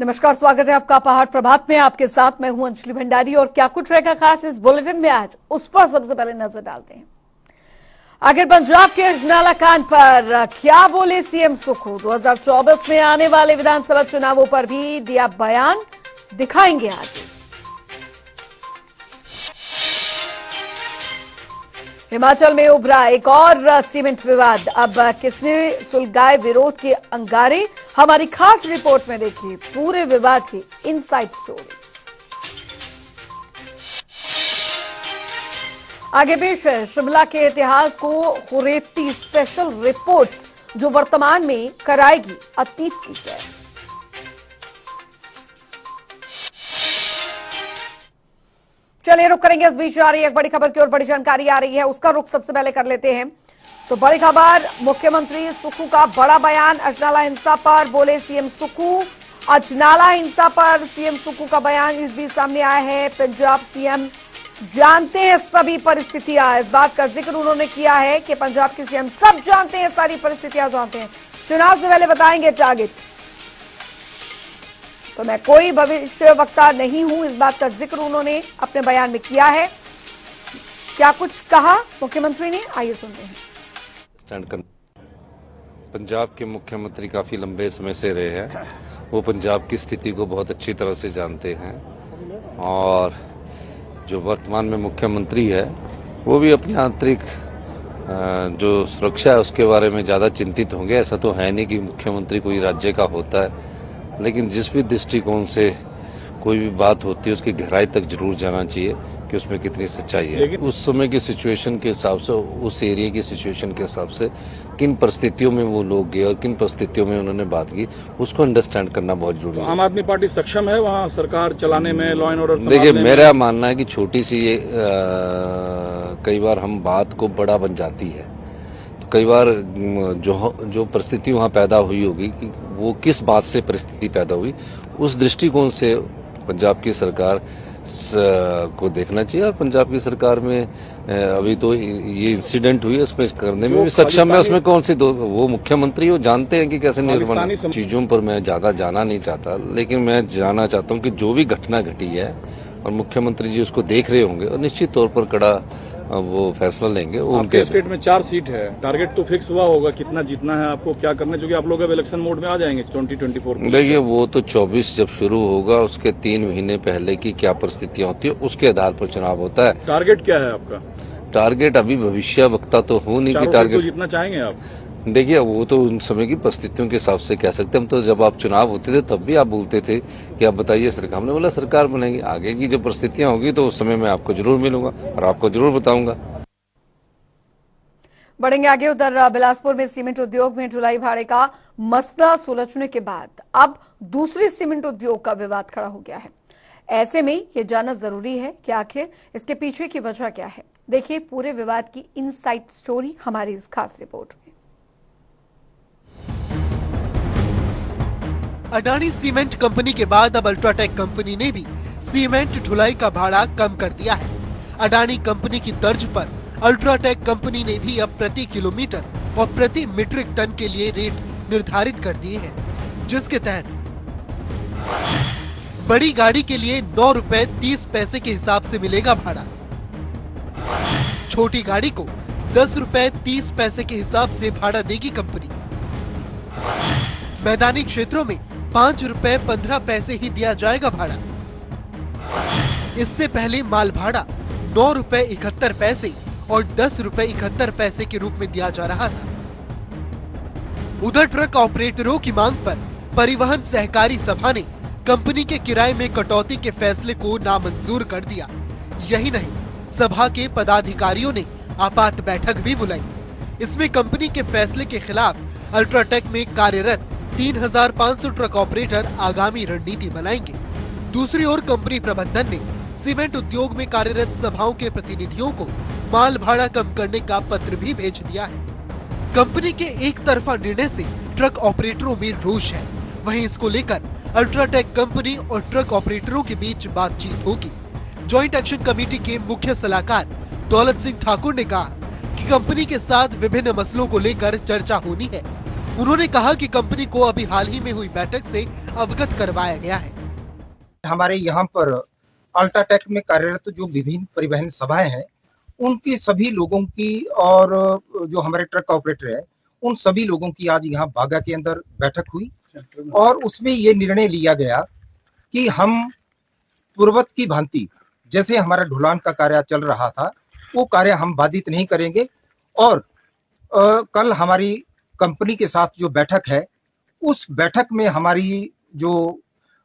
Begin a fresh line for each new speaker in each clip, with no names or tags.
नमस्कार, स्वागत है आपका पहाड़ प्रभात में। आपके साथ मैं हूं अंजलि भंडारी और क्या कुछ रहेगा खास इस बुलेटिन में आज, उस पर सबसे पहले नजर डालते हैं। आखिर पंजाब के अजनाला कांड पर क्या बोले सीएम सुक्खू? 2024 में आने वाले विधानसभा चुनावों पर भी दिया बयान, दिखाएंगे आज। हिमाचल में उभरा एक और सीमेंट विवाद, अब किसने सुलगाए विरोध के अंगारे? हमारी खास रिपोर्ट में देखिए पूरे विवाद की इनसाइड स्टोरी। आगे पेश है शिमला के इतिहास को हुरेती स्पेशल रिपोर्ट्स, जो वर्तमान में कराएगी अतीत की सैर। चलिए रुक करेंगे, इस बीच आ रही है एक बड़ी खबर की ओर, बड़ी जानकारी आ रही है, उसका रुख सबसे पहले कर लेते हैं। तो बड़ी खबर, मुख्यमंत्री सुक्खू का बड़ा बयान। अजनाला हिंसा पर बोले सीएम सुक्खू। अजनाला हिंसा पर सीएम सुक्खू का बयान इस बीच सामने आया है। पंजाब सीएम जानते हैं सभी परिस्थितियां, इस बात का जिक्र उन्होंने किया है कि पंजाब के सीएम सब जानते हैं, सारी परिस्थितियां जानते हैं, चुनाव से पहले बताएंगे टारगेट। तो मैं कोई भविष्य वक्ता नहीं हूं, इस बात का जिक्र उन्होंने अपने बयान में किया है। क्या कुछ कहा मुख्यमंत्री ने, आइए सुनते हैं।
पंजाब के मुख्यमंत्री काफी लंबे समय से रहे हैं, वो पंजाब की स्थिति को बहुत अच्छी तरह से जानते हैं और जो वर्तमान में मुख्यमंत्री है वो भी अपनी आंतरिक जो सुरक्षा है उसके बारे में ज़्यादा चिंतित होंगे। ऐसा तो है नहीं कि मुख्यमंत्री कोई राज्य का होता है, लेकिन जिस भी दृष्टिकोण से कोई भी बात होती है उसकी गहराई तक जरूर जाना चाहिए कि उसमें कितनी सच्चाई है। उस समय की सिचुएशन के हिसाब से, उस एरिया की सिचुएशन के हिसाब से किन परिस्थितियों में वो लोग गए और किन परिस्थितियों में उन्होंने बात की, उसको अंडरस्टैंड करना बहुत जरूरी है।
आम आदमी पार्टी सक्षम है वहाँ सरकार चलाने में, लॉ एंड ऑर्डर?
देखिए, मेरा मानना है कि छोटी सी ये कई बार हम बात को बड़ा बन जाती है, तो कई बार जो परिस्थिति वहाँ पैदा हुई होगी कि वो किस बात से परिस्थिति पैदा हुई, उस दृष्टिकोण से पंजाब की सरकार को देखना चाहिए। और पंजाब की सरकार में अभी तो ये इंसिडेंट हुई है, उसमें करने में भी सक्षम है। उसमें कौन सी वो मुख्यमंत्री वो जानते हैं कि कैसे निर्माण चीजों पर मैं ज्यादा जाना नहीं चाहता, लेकिन मैं जानना चाहता हूँ कि जो भी घटना घटी है और मुख्यमंत्री जी उसको देख रहे होंगे और निश्चित तौर पर कड़ा वो फैसला लेंगे। वो उनके
स्टेट में 4 सीट है, टारगेट तो फिक्स हुआ होगा कितना जीतना है आपको, क्या करना है, क्योंकि आप लोग अब इलेक्शन मोड में आ जाएंगे 2024 में।
देखिए, वो तो 24 जब शुरू होगा उसके 3 महीने पहले की क्या परिस्थितियां होती है उसके आधार पर चुनाव होता है।
टारगेट क्या है आपका?
टारगेट अभी भविष्य वक्ता तो हो नहीं कि टारगेट
जितना चाहेंगे आप।
देखिए, वो तो उन समय की परिस्थितियों के हिसाब से कह सकते हैं। हम तो जब आप चुनाव होते थे तब भी आप बोलते थे कि आप बताइए सरकार, हमने बोला सरकार बनेगी, आगे की जो परिस्थितियां होगी तो उस समय मैं आपको जरूर मिलूंगा और आपको जरूर बताऊंगा।
बढ़ेंगे आगे, उधर बिलासपुर में सीमेंट उद्योग में ढुलाई भाड़े का मसला सुलझने के बाद अब दूसरी सीमेंट उद्योग का विवाद खड़ा हो गया है। ऐसे में यह जानना जरूरी है कि आखिर इसके पीछे की वजह क्या है। देखिए पूरे विवाद की इनसाइड स्टोरी हमारी इस खास रिपोर्ट में।
अडानी सीमेंट कंपनी के बाद अब अल्ट्राटेक कंपनी ने भी सीमेंट ढुलाई का भाड़ा कम कर दिया है। अडानी कंपनी की तर्ज पर अल्ट्राटेक कंपनी ने भी अब प्रति किलोमीटर और प्रति मीट्रिक टन के लिए रेट निर्धारित कर दिए हैं, जिसके तहत बड़ी गाड़ी के लिए 9 रुपए 30 पैसे के हिसाब से मिलेगा भाड़ा, छोटी गाड़ी को 10 रुपए 30 पैसे के हिसाब से भाड़ा देगी कंपनी। मैदानी क्षेत्रों में 5 रुपए 15 पैसे ही दिया जाएगा भाड़ा। इससे पहले माल भाड़ा 9 रुपए 71 पैसे और 10 रुपए 71 पैसे के रूप में दिया जा रहा था। उधर ट्रक ऑपरेटरों की मांग पर परिवहन सहकारी सभा ने कंपनी के किराए में कटौती के फैसले को नामंजूर कर दिया। यही नहीं, सभा के पदाधिकारियों ने आपात बैठक भी बुलाई। इसमें कंपनी के फैसले के खिलाफ अल्ट्राटेक में कार्यरत 3500 ट्रक ऑपरेटर आगामी रणनीति बनाएंगे। दूसरी ओर कंपनी प्रबंधन ने सीमेंट उद्योग में कार्यरत सभाओं के प्रतिनिधियों को माल भाड़ा कम करने का पत्र भी भेज दिया है। कंपनी के एक तरफा निर्णय से ट्रक ऑपरेटरों में रोष है, वहीं इसको लेकर अल्ट्राटेक कंपनी और ट्रक ऑपरेटरों के बीच बातचीत होगी। जॉइंट एक्शन कमेटी के मुख्य सलाहकार दौलत सिंह ठाकुर ने कहा कि कंपनी के साथ विभिन्न मसलों को लेकर चर्चा होनी है। उन्होंने कहा कि कंपनी को अभी हाल ही में हुई बैठक से अवगत करवाया गया है।
हमारे यहाँ पर अल्ट्राटेक में कार्यरत जो विभिन्न परिवहन सभाएं हैं, उनकी सभी लोगों की और जो हमारे ट्रक ऑपरेटर है, उन सभी लोगों की आज यहाँ बागा के अंदर बैठक हुई और उसमें ये निर्णय लिया गया कि हम पूर्वत की भांति जैसे हमारा ढुलान का कार्य चल रहा था, वो कार्य हम बाधित नहीं करेंगे और कल हमारी कंपनी के साथ जो बैठक है, उस बैठक में हमारी जो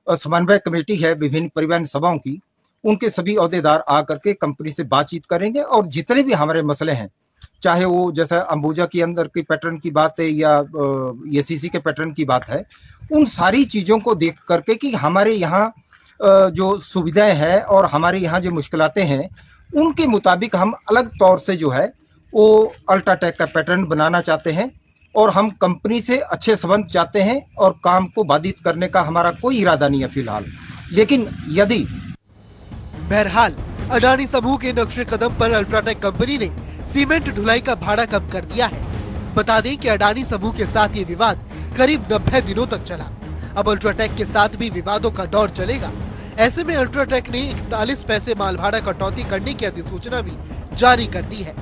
समन्वय कमेटी है विभिन्न परिवहन सभाओं की, उनके सभी ओहदेदार आकर के कंपनी से बातचीत करेंगे और जितने भी हमारे मसले हैं, चाहे वो जैसा अंबुजा के अंदर की पैटर्न की बात है या एसीसी के पैटर्न की बात है, उन सारी चीज़ों को देख करके कि हमारे यहाँ जो सुविधाएं हैं और हमारे यहाँ जो मुश्किलातें हैं, उनके मुताबिक हम अलग तौर से जो है वो अल्ट्राटेक का पैटर्न बनाना चाहते हैं और हम कंपनी से अच्छे संबंध चाहते हैं और काम को बाधित करने का हमारा कोई इरादा नहीं है फिलहाल। लेकिन यदि
बहरहाल अडानी समूह के नक्शे कदम पर अल्ट्राटेक कंपनी ने सीमेंट ढुलाई का भाड़ा कम कर दिया है। बता दें कि अडानी समूह के साथ ये विवाद करीब 90 दिनों तक चला। अब अल्ट्राटेक के साथ भी विवादों का दौर चलेगा। ऐसे में अल्ट्राटेक ने 41 पैसे माल भाड़ा कटौती करने की अधिसूचना भी जारी कर दी है।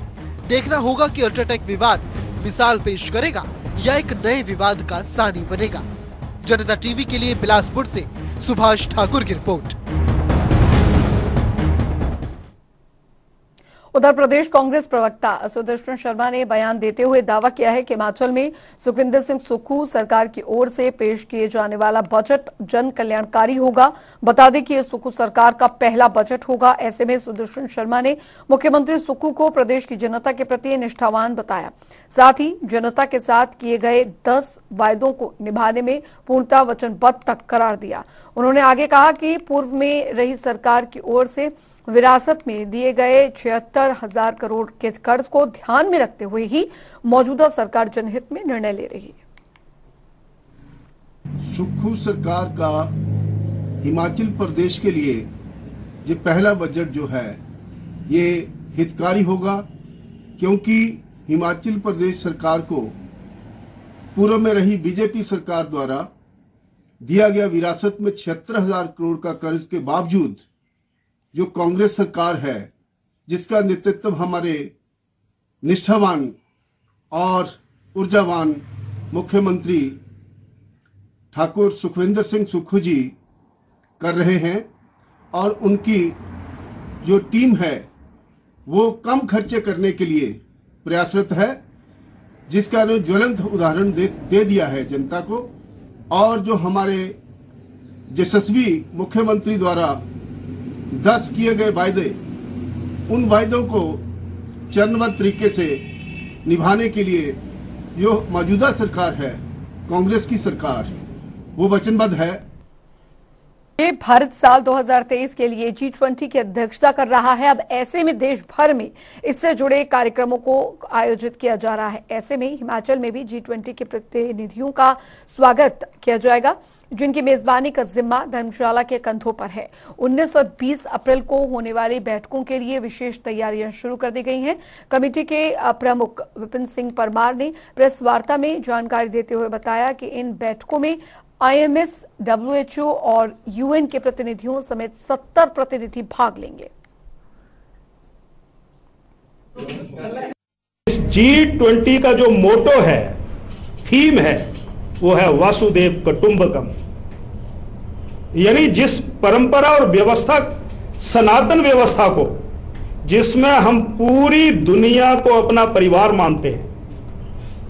देखना होगा कि अल्ट्राटेक विवाद मिसाल पेश करेगा या एक नए विवाद का सानी बनेगा। जनता टीवी के लिए बिलासपुर से सुभाष ठाकुर की रिपोर्ट।
उधर प्रदेश कांग्रेस प्रवक्ता सुदर्शन शर्मा ने बयान देते हुए दावा किया है कि हिमाचल में सुखविंदर सिंह सुक्खू सरकार की ओर से पेश किए जाने वाला बजट जन कल्याणकारी होगा। बता दें कि यह सुक्खू सरकार का पहला बजट होगा। ऐसे में सुदर्शन शर्मा ने मुख्यमंत्री सुक्खू को प्रदेश की जनता के प्रति निष्ठावान बताया, साथ ही जनता के साथ किए गए 10 वायदों को निभाने में पूर्णतः वचनबद्ध तक करार दिया। उन्होंने आगे कहा कि पूर्व में रही सरकार की ओर से विरासत में दिए गए 76,000 करोड़ के कर्ज को ध्यान में रखते हुए ही मौजूदा सरकार जनहित में निर्णय ले रही है।
सुक्खू सरकार का हिमाचल प्रदेश के लिए ये पहला बजट जो है ये हितकारी होगा, क्योंकि हिमाचल प्रदेश सरकार को पूर्व में रही बीजेपी सरकार द्वारा दिया गया विरासत में 76,000 करोड़ का कर्ज के बावजूद जो कांग्रेस सरकार है, जिसका नेतृत्व हमारे निष्ठावान और ऊर्जावान मुख्यमंत्री ठाकुर सुखविंदर सिंह सुक्खू जी कर रहे हैं और उनकी जो टीम है वो कम खर्चे करने के लिए प्रयासरत है, जिसका ज्वलंत उदाहरण दे दिया है जनता को। और जो हमारे यशस्वी मुख्यमंत्री द्वारा 10 किए गए वायदे, उन वायदों को चरणबद्ध तरीके से निभाने के लिए जो मौजूदा सरकार है, कांग्रेस की सरकार, वो वचनबद्ध है।
ये भारत साल 2023 के लिए G20 की अध्यक्षता कर रहा है। अब ऐसे में देश भर में इससे जुड़े कार्यक्रमों को आयोजित किया जा रहा है। ऐसे में हिमाचल में भी G20 के प्रतिनिधियों का स्वागत किया जाएगा, जिनकी मेजबानी का जिम्मा धर्मशाला के कंधों पर है। 19 और 20 अप्रैल को होने वाली बैठकों के लिए विशेष तैयारियां शुरू कर दी गई हैं। कमेटी के प्रमुख विपिन सिंह परमार ने प्रेस वार्ता में जानकारी देते हुए बताया कि इन बैठकों में IMS, WHO और UN के प्रतिनिधियों समेत 70 प्रतिनिधि भाग लेंगे।
G20 का जो मोटो है, थीम है, वो है वासुदेव कुटुंबकम, यानी जिस परंपरा और व्यवस्था, सनातन व्यवस्था को, जिसमें हम पूरी दुनिया को अपना परिवार मानते हैं,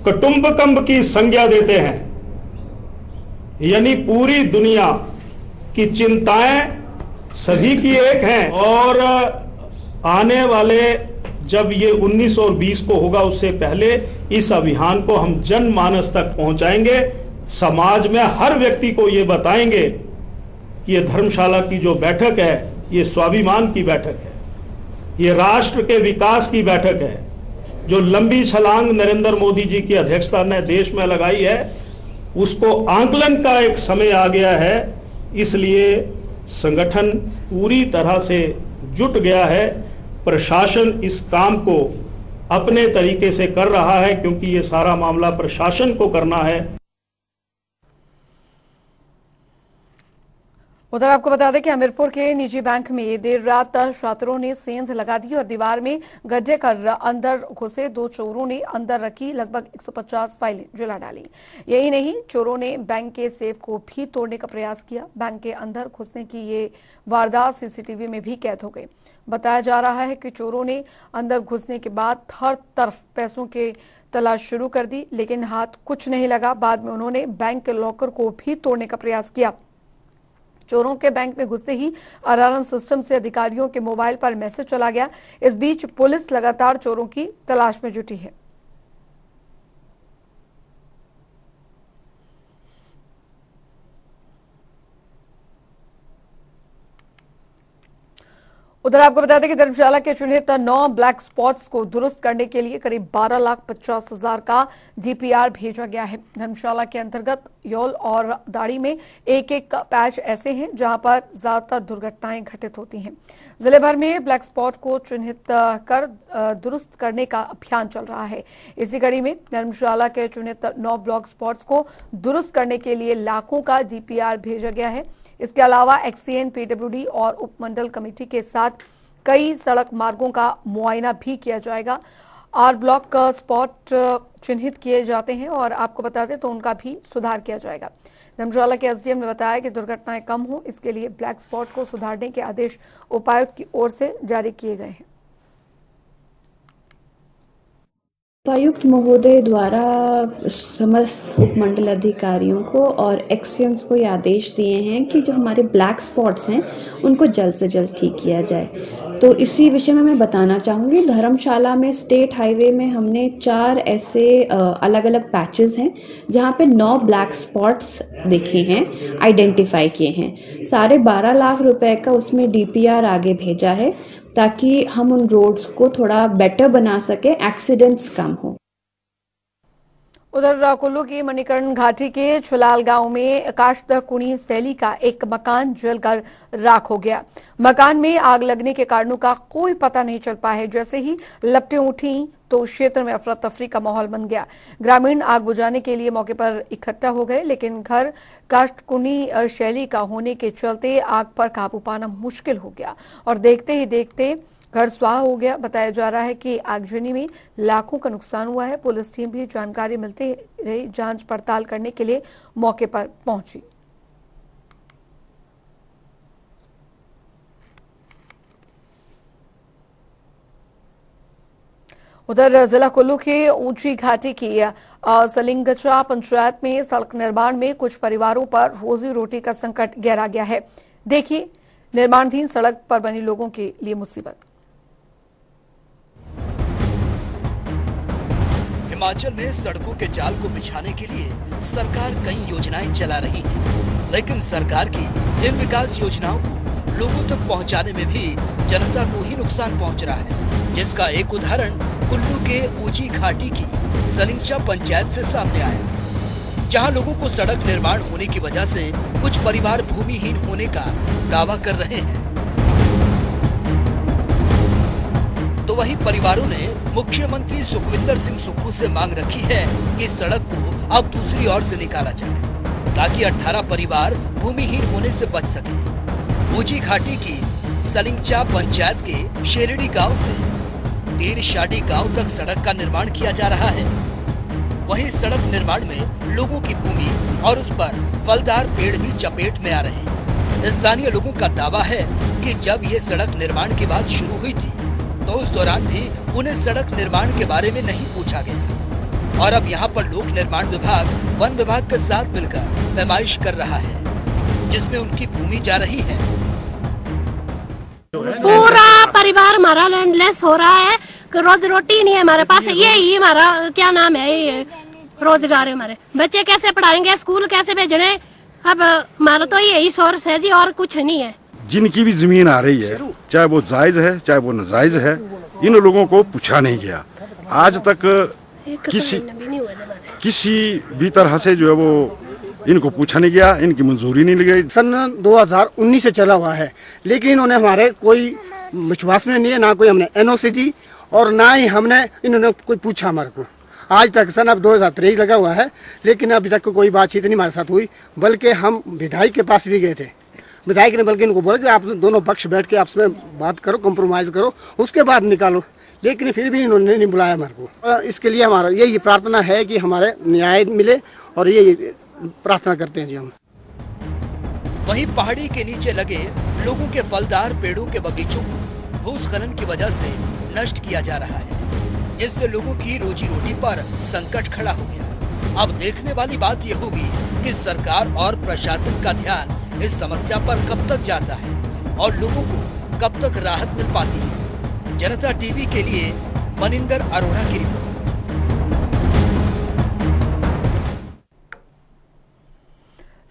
कुटुंबकम की संज्ञा देते हैं, यानी पूरी दुनिया की चिंताएं सभी की एक हैं। और आने वाले जब ये 19 और 20 को होगा, उससे पहले इस अभियान को हम जनमानस तक पहुंचाएंगे। समाज में हर व्यक्ति को ये बताएंगे कि ये धर्मशाला की जो बैठक है, ये स्वाभिमान की बैठक है, ये राष्ट्र के विकास की बैठक है। जो लंबी छलांग नरेंद्र मोदी जी की अध्यक्षता ने देश में लगाई है, उसको आंकलन का एक समय आ गया है। इसलिए संगठन पूरी तरह से जुट गया है। प्रशासन इस काम को अपने तरीके से कर रहा है, क्योंकि ये सारा मामला प्रशासन को करना है।
उधर आपको बता दें कि हमीरपुर के निजी बैंक में देर रात छात्रों ने सेंध लगा दी और दीवार में गड्ढे कर अंदर घुसे दो चोरों ने अंदर रखी लगभग 150 फाइलें जला डाली। यही नहीं, चोरों ने बैंक के सेफ को भी तोड़ने का प्रयास किया। बैंक के अंदर घुसने की ये वारदात सीसीटीवी में भी कैद हो गई। बताया जा रहा है कि चोरों ने अंदर घुसने के बाद हर तरफ पैसों की तलाश शुरू कर दी, लेकिन हाथ कुछ नहीं लगा। बाद में उन्होंने बैंक के लॉकर को भी तोड़ने का प्रयास किया। चोरों के बैंक में घुसते ही अलार्म सिस्टम से अधिकारियों के मोबाइल पर मैसेज चला गया। इस बीच पुलिस लगातार चोरों की तलाश में जुटी है। उधर आपको बता दें कि धर्मशाला के चिन्हित 9 ब्लैक स्पॉट्स को दुरुस्त करने के लिए करीब 12,50,000 का डीपीआर भेजा गया है। धर्मशाला के अंतर्गत यौल और दाड़ी में एक पैच ऐसे हैं जहां पर ज्यादातर दुर्घटनाएं घटित होती हैं। जिले भर में ब्लैक स्पॉट को चिन्हित कर दुरुस्त करने का अभियान चल रहा है। इसी कड़ी में धर्मशाला के चिन्हित 9 ब्लैक स्पॉट्स को दुरुस्त करने के लिए लाखों का डीपीआर भेजा गया है। इसके अलावा एक्सीएन, पीडब्ल्यूडी और उपमंडल कमेटी के साथ कई सड़क मार्गों का मुआयना भी किया जाएगा। 8 ब्लॉक स्पॉट चिन्हित किए जाते हैं और आपको बता दें तो उनका भी सुधार किया जाएगा। धर्मशाला के एसडीएम ने बताया कि दुर्घटनाएं कम हो, इसके लिए ब्लैक स्पॉट को सुधारने के आदेश उपायुक्त की ओर से जारी किए गए हैं।
उपायुक्त महोदय द्वारा समस्त उपमंडल अधिकारियों को और एक्सीएंस को ये आदेश दिए हैं कि जो हमारे ब्लैक स्पॉट्स हैं उनको जल्द से जल्द ठीक किया जाए। तो इसी विषय में मैं बताना चाहूँगी, धर्मशाला में स्टेट हाईवे में हमने 4 ऐसे अलग अलग पैचेस हैं जहाँ पे 9 ब्लैक स्पॉट्स देखे हैं, आइडेंटिफाई किए हैं। 12.5 लाख रुपए का उसमें डीपीआर आगे भेजा है ताकि हम उन रोड्स को थोड़ा बेटर बना सके, एक्सीडेंट्स कम हो।
उधर कुल्लू की मणिकर्ण घाटी के छुलाल गांव में काश्त कुणी शैली का एक मकान जलकर राख हो गया। मकान में आग लगने के कारणों का कोई पता नहीं चल पाया है। जैसे ही लपटें उठी तो क्षेत्र में अफरा तफरी का माहौल बन गया। ग्रामीण आग बुझाने के लिए मौके पर इकट्ठा हो गए, लेकिन घर काश्त कुणी शैली का होने के चलते आग पर काबू पाना मुश्किल हो गया और देखते ही देखते घर स्वाह हो गया। बताया जा रहा है कि आगजनी में लाखों का नुकसान हुआ है। पुलिस टीम भी जानकारी मिलते ही जांच पड़ताल करने के लिए मौके पर पहुंची। उधर जिला कुल्लू के ऊंची घाटी की सलिंगचा पंचायत में सड़क निर्माण में कुछ परिवारों पर रोजी रोटी का संकट गहरा गया है। देखिए निर्माणाधीन सड़क पर बने लोगों के लिए मुसीबत।
हिमाचल में सड़कों के जाल को बिछाने के लिए सरकार कई योजनाएं चला रही है, लेकिन सरकार की इन विकास योजनाओं को लोगों तक पहुंचाने में भी जनता को ही नुकसान पहुंच रहा है, जिसका एक उदाहरण कुल्लू के ऊंची घाटी की सलिंगचा पंचायत से सामने आया, जहां लोगों को सड़क निर्माण होने की वजह से कुछ परिवार भूमिहीन होने का दावा कर रहे हैं। तो वहीं परिवारों ने मुख्यमंत्री सुखविंदर सिंह सुक्खू से मांग रखी है कि सड़क को अब दूसरी ओर से निकाला जाए ताकि 18 परिवार भूमिहीन होने से बच सके। ऊंची घाटी की सलिंगचा पंचायत के शेरडी गांव से तीर शाडी गांव तक सड़क का निर्माण किया जा रहा है। वहीं सड़क निर्माण में लोगों की भूमि और उस पर फलदार पेड़ भी चपेट में आ रहे हैं। स्थानीय लोगों का दावा है कि जब ये सड़क निर्माण की बात शुरू हुई थी तो उस दौरान भी उन्हें सड़क निर्माण के बारे में नहीं पूछा गया और अब यहाँ पर लोक निर्माण विभाग वन विभाग के साथ मिलकर पैमाइश कर रहा है, जिसमें उनकी भूमि जा रही है।
पूरा परिवार हमारा लैंडलेस हो रहा है, रोज रोटी नहीं है हमारे पास। ये हमारा क्या नाम है, ये रोजगार है। हमारे बच्चे कैसे पढ़ाएंगे, स्कूल कैसे भेजने, अब हमारा तो यही सोर्स है जी, और कुछ नहीं है।
जिनकी भी जमीन आ रही है, चाहे वो जायज है चाहे वो नाजायज है, इन लोगों को पूछा नहीं गया। आज तक किसी भी तरह से जो है वो इनको पूछा नहीं गया, इनकी मंजूरी नहीं ली गई।
सन 2019 से चला हुआ है, लेकिन इन्होंने हमारे कोई विश्वास में नहीं है, ना कोई हमने एनओसी दी और ना ही हमने इन्होंने कोई पूछा हमारे को। आज तक सन अब 2023 लगा हुआ है, लेकिन अभी तक कोई बातचीत नहीं हमारे साथ हुई। बल्कि हम विधायक के पास भी गए थे, विधायक ने बल्कि इनको बोला कि आप दोनों पक्ष बैठ के आपस में बात करो, कंप्रोमाइज करो, उसके बाद निकालो। लेकिन फिर भी इन्होंने नहीं बुलाया हमारे को। इसके लिए हमारा यही प्रार्थना है कि हमारे न्याय मिले, और यही प्रार्थना करते हैं जी हम।
वहीं पहाड़ी के नीचे लगे लोगों के फलदार पेड़ों के बगीचों को भूस्खलन की वजह से नष्ट किया जा रहा है, जिससे लोगों की रोजी रोटी पर संकट खड़ा हो गया। अब देखने वाली बात यह होगी कि सरकार और प्रशासन का ध्यान इस समस्या पर कब तक जाता है और लोगों को कब तक राहत मिल पाती है। जनता टीवी के लिए मनिंदर अरोड़ा की रिपोर्ट।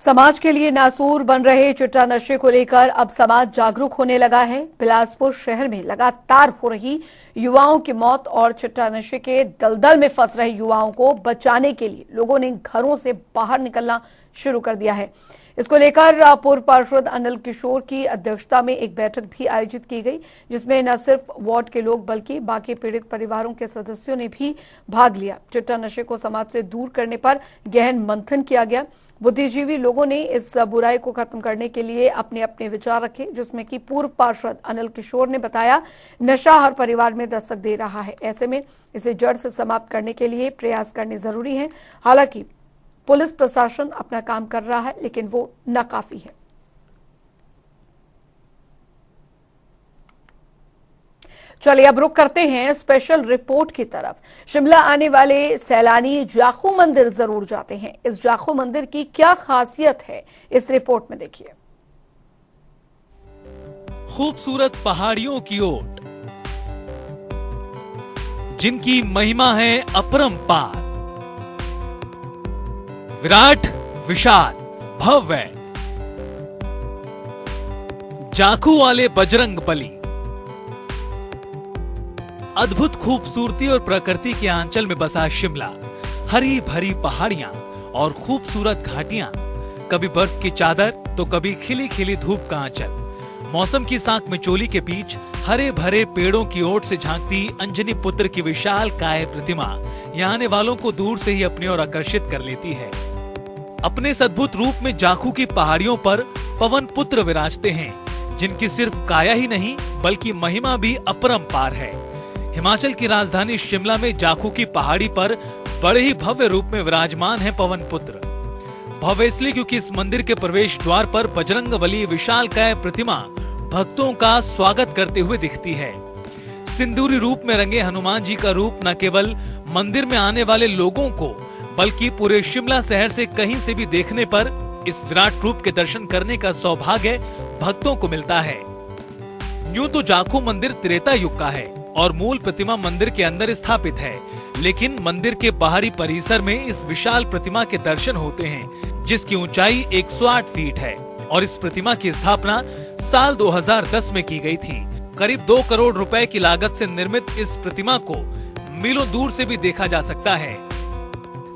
समाज के लिए नासूर बन रहे चिट्टा नशे को लेकर अब समाज जागरूक होने लगा है। बिलासपुर शहर में लगातार हो रही युवाओं की मौत और चिट्टा नशे के दलदल में फंस रहे युवाओं को बचाने के लिए लोगों ने घरों से बाहर निकलना शुरू कर दिया है। इसको लेकर पूर्व पार्षद अनिल किशोर की अध्यक्षता में एक बैठक भी आयोजित की गई, जिसमें न सिर्फ वार्ड के लोग बल्कि बाकी पीड़ित परिवारों के सदस्यों ने भी भाग लिया। चिट्टा नशे को समाज से दूर करने पर गहन मंथन किया गया। बुद्धिजीवी लोगों ने इस बुराई को खत्म करने के लिए अपने अपने विचार रखे, जिसमें कि पूर्व पार्षद अनिल किशोर ने बताया, नशा हर परिवार में दस्तक दे रहा है, ऐसे में इसे जड़ से समाप्त करने के लिए प्रयास करने जरूरी है। हालांकि पुलिस प्रशासन अपना काम कर रहा है, लेकिन वो नाकाफी है। चलिए अब रुक करते हैं स्पेशल रिपोर्ट की तरफ। शिमला आने वाले सैलानी जाखू मंदिर जरूर जाते हैं। इस जाखू मंदिर की क्या खासियत है, इस रिपोर्ट में देखिए।
खूबसूरत पहाड़ियों की ओट, जिनकी महिमा है अपरंपार। विराट, विशाल, भव्य जाखू वाले बजरंग बली। अद्भुत खूबसूरती और प्रकृति के आंचल में बसा शिमला, हरी भरी पहाड़ियां और खूबसूरत घाटियां, कभी बर्फ की चादर तो कभी खिली खिली धूप का आंचल। मौसम की साख में चोली के बीच हरे भरे पेड़ों की ओट से झांकती अंजनी पुत्र की विशाल काय प्रतिमा यहाँ आने वालों को दूर से ही अपनी ओर आकर्षित कर लेती है। अपने इस अद्भुत रूप में जाखू की पहाड़ियों पर पवन पुत्र विराजते हैं, जिनकी सिर्फ काया ही नहीं बल्कि महिमा भी अपरंपार है। हिमाचल की राजधानी शिमला में जाखू की पहाड़ी पर बड़े ही भव्य रूप में विराजमान है पवन पुत्र। भव्य इसलिए क्योंकि इस मंदिर के प्रवेश द्वार पर बजरंगबली विशालकाय प्रतिमा भक्तों का स्वागत करते हुए दिखती है। सिंदूरी रूप में रंगे हनुमान जी का रूप न केवल मंदिर में आने वाले लोगों को बल्कि पूरे शिमला शहर से कहीं से भी देखने पर इस विराट रूप के दर्शन करने का सौभाग्य भक्तों को मिलता है। यूं तो जाखू मंदिर त्रेता युग का है और मूल प्रतिमा मंदिर के अंदर स्थापित है, लेकिन मंदिर के बाहरी परिसर में इस विशाल प्रतिमा के दर्शन होते हैं, जिसकी ऊंचाई 108 फीट है और इस प्रतिमा की स्थापना साल 2010 में की गई थी। करीब 2 करोड़ रुपए की लागत से निर्मित इस प्रतिमा को मीलों दूर से भी देखा जा सकता है।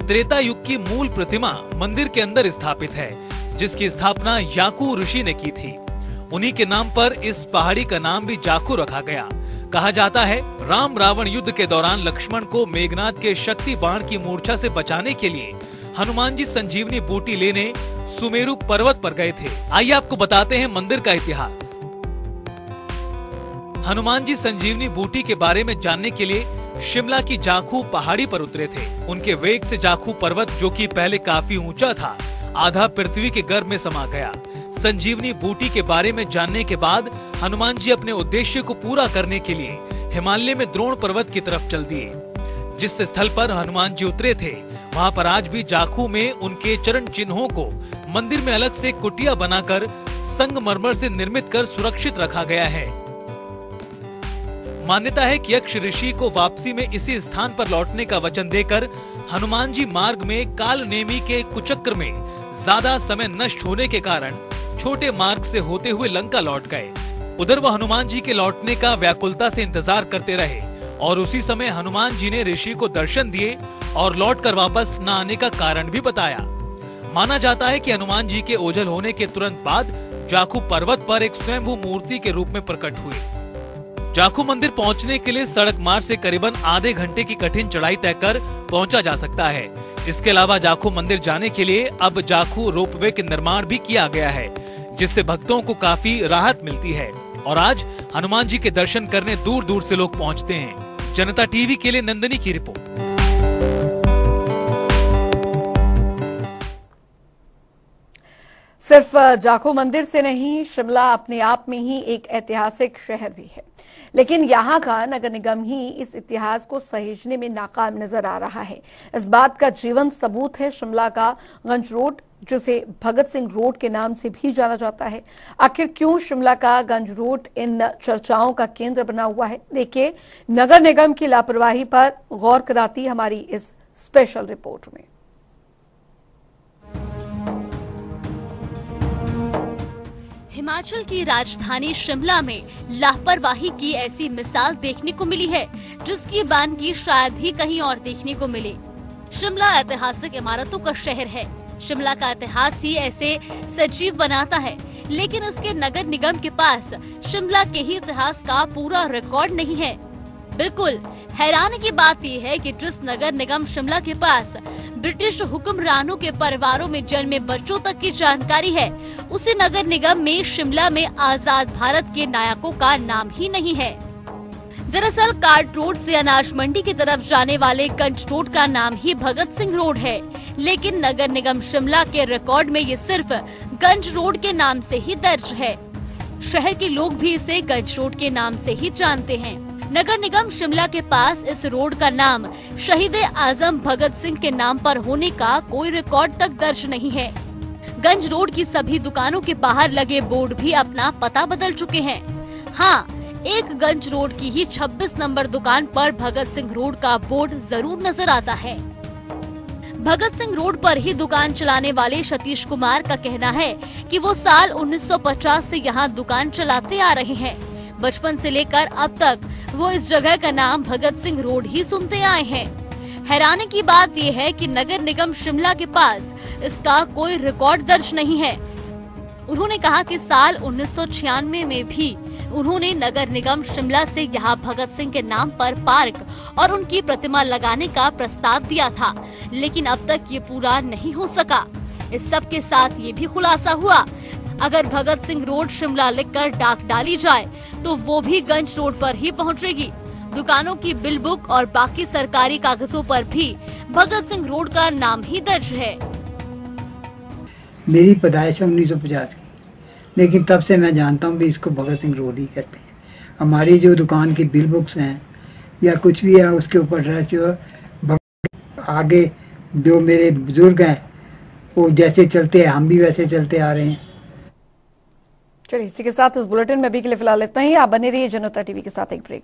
त्रेता युग की मूल प्रतिमा मंदिर के अंदर स्थापित है, जिसकी स्थापना याकू ऋषि ने की थी। उन्हीं के नाम पर इस पहाड़ी का नाम भी जाखू रखा गया। कहा जाता है राम रावण युद्ध के दौरान लक्ष्मण को मेघनाद के शक्ति बाण की मूर्छा से बचाने के लिए हनुमान जी संजीवनी बूटी लेने सुमेरु पर्वत पर गए थे। आइए आपको बताते हैं मंदिर का इतिहास। हनुमान जी संजीवनी बूटी के बारे में जानने के लिए शिमला की जाखू पहाड़ी पर उतरे थे। उनके वेग से जाखू पर्वत, जो कि पहले काफी ऊंचा था, आधा पृथ्वी के गर्भ में समा गया। संजीवनी बूटी के बारे में जानने के बाद हनुमान जी अपने उद्देश्य को पूरा करने के लिए हिमालय में द्रोण पर्वत की तरफ चल दिए। जिस स्थल पर हनुमान जी उतरे थे, वहां पर आज भी जाखू में उनके चरण चिन्हों को मंदिर में अलग से कुटिया बनाकर संगमरमर से निर्मित कर सुरक्षित रखा गया है। मान्यता है कि यक्ष ऋषि को वापसी में इसी स्थान पर लौटने का वचन देकर हनुमान जी मार्ग में कालनेमी के कुचक्र में ज्यादा समय नष्ट होने के कारण छोटे मार्ग से होते हुए लंका लौट गए। उधर वह हनुमान जी के लौटने का व्याकुलता से इंतजार करते रहे और उसी समय हनुमान जी ने ऋषि को दर्शन दिए और लौटकर वापस न आने का कारण भी बताया। माना जाता है कि हनुमान जी के ओझल होने के तुरंत बाद जाखू पर्वत पर एक स्वयंभू मूर्ति के रूप में प्रकट हुए। जाखू मंदिर पहुंचने के लिए सड़क मार्ग से करीबन आधे घंटे की कठिन चढ़ाई तय कर पहुंचा जा सकता है। इसके अलावा जाखू मंदिर जाने के लिए अब जाखू रोपवे के निर्माण भी किया गया है, जिससे भक्तों को काफी राहत मिलती है और आज हनुमान जी के दर्शन करने दूर दूर से लोग पहुंचते हैं। जनता टीवी के लिए नंदिनी की रिपोर्ट।
सिर्फ जाखू मंदिर से नहीं, शिमला अपने आप में ही एक ऐतिहासिक शहर भी है, लेकिन यहाँ का नगर निगम ही इस इतिहास को सहेजने में नाकाम नजर आ रहा है। इस बात का जीवंत सबूत है शिमला का गंज रोड, जिसे भगत सिंह रोड के नाम से भी जाना जाता है। आखिर क्यों शिमला का गंज रोड इन चर्चाओं का केंद्र बना हुआ है? देखिए नगर निगम की लापरवाही पर गौर कराती हमारी इस स्पेशल रिपोर्ट में।
हिमाचल की राजधानी शिमला में लापरवाही की ऐसी मिसाल देखने को मिली है जिसकी बानगी शायद ही कहीं और देखने को मिले। शिमला ऐतिहासिक इमारतों का शहर है। शिमला का इतिहास ही ऐसे सजीव बनाता है, लेकिन इसके नगर निगम के पास शिमला के ही इतिहास का पूरा रिकॉर्ड नहीं है। बिल्कुल हैरानी की बात यह है कि जिस नगर निगम शिमला के पास ब्रिटिश हुक्मरानों के परिवारों में जन्मे बच्चों तक की जानकारी है, उसी नगर निगम में शिमला में आजाद भारत के नायकों का नाम ही नहीं है। दरअसल कार्ड रोड से अनाज मंडी की तरफ जाने वाले गंज रोड का नाम ही भगत सिंह रोड है, लेकिन नगर निगम शिमला के रिकॉर्ड में ये सिर्फ गंज रोड के नाम से ही दर्ज है। शहर के लोग भी इसे गंज रोड के नाम से ही जानते हैं। नगर निगम शिमला के पास इस रोड का नाम शहीद आजम भगत सिंह के नाम पर होने का कोई रिकॉर्ड तक दर्ज नहीं है। गंज रोड की सभी दुकानों के बाहर लगे बोर्ड भी अपना पता बदल चुके हैं। हाँ, एक गंज रोड की ही 26 नंबर दुकान पर भगत सिंह रोड का बोर्ड जरूर नजर आता है। भगत सिंह रोड पर ही दुकान चलाने वाले सतीश कुमार का कहना है कि वो साल 1950 से यहाँ दुकान चलाते आ रहे हैं। बचपन से लेकर अब तक वो इस जगह का नाम भगत सिंह रोड ही सुनते आए हैं। हैरानी की बात यह है कि नगर निगम शिमला के पास इसका कोई रिकॉर्ड दर्ज नहीं है। उन्होंने कहा कि साल 1996 में भी उन्होंने नगर निगम शिमला से यहाँ भगत सिंह के नाम पर पार्क और उनकी प्रतिमा लगाने का प्रस्ताव दिया था, लेकिन अब तक ये पूरा नहीं हो सका। इस सब के साथ ये भी खुलासा हुआ, अगर भगत सिंह रोड शिमला लिखकर डाक डाली जाए तो वो भी गंज रोड पर ही पहुंचेगी। दुकानों की बिल बुक और बाकी सरकारी कागजों पर भी भगत सिंह रोड का नाम ही दर्ज है।
मेरी पैदाइश है 1950 की, लेकिन तब से मैं जानता हूँ भी इसको भगत सिंह रोड ही कहते हैं। हमारी जो दुकान की बिल बुक्स हैं या कुछ भी है उसके ऊपर जो आगे जो मेरे बुजुर्ग हैं वो जैसे चलते हैं हम भी वैसे चलते आ रहे हैं।
चलिए इसी के साथ इस बुलेटिन में अभी के लिए फिलहाल इतना ही। आप बने रहिए जनता टीवी के साथ। एक ब्रेक।